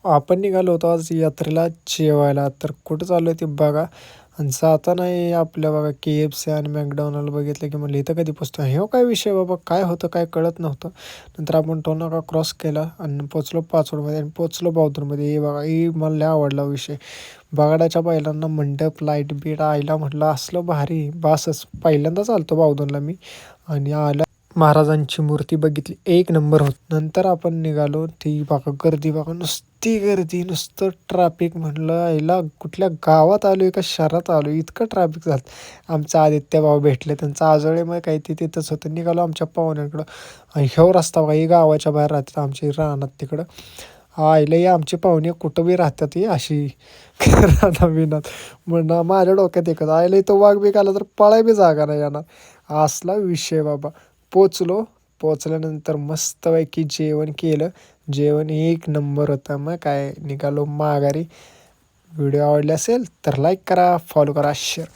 आपण निघालो होतो आज यात्रेला जेवायला. तर कुठं चाललो आहे ते बघा. आणि जाताना आपल्या बघा KFC आणि मॅकडोनल्ड बघितलं की म्हणलं इथं कधी पोचतो. हे काय विषय बाबा, काय होतं काय कळत नव्हतं. नंतर आपण टोल क्रॉस केला आणि पोचलो पाचवडमध्ये आणि पोचलो बावधनमध्ये. हे बघा, ही मला लय आवडला विषय. बगाडाच्या बैलांना मंडप, लाईट बीट आईला म्हटलं असलं भारी. बासच पहिल्यांदाच आलतो बावधनला मी आणि आला महाराजांची मूर्ती बघितली, एक नंबर होत. नंतर आपण निघालो, ती बघा गर्दी बघा, नुसती गर्दी, नुसतं ट्रॅफिक. म्हणलं आईला कुठल्या गावात आलो आहे का शहरात आलो, इतकं ट्रॅफिक झालं. आमचा आदित्य भाऊ भेटले, त्यांचं आजोळे काही ते तिथंच होतं. निघालो आमच्या पाहुण्यांकडं. ह्यो रस्ता बघा, ही गावाच्या बाहेर राहतात आमची रानात तिकडं. आईला ही आमची पाहुणे कुठं बी राहतात ही अशी रानाबिनात. म्हणणं माझ्या डोक्यात एकच, आईला इथं वाघ बी आला तर पळाय बी जागा नाही येणार. असला विषय बाबा. पोचलो. पोचल्यानंतर मस्तपैकी जेवण केलं. जेवण एक नंबर होतं. मग काय निघालो माघारी. व्हिडिओ आवडले असेल तर लाईक करा, फॉलो करा, शेअर.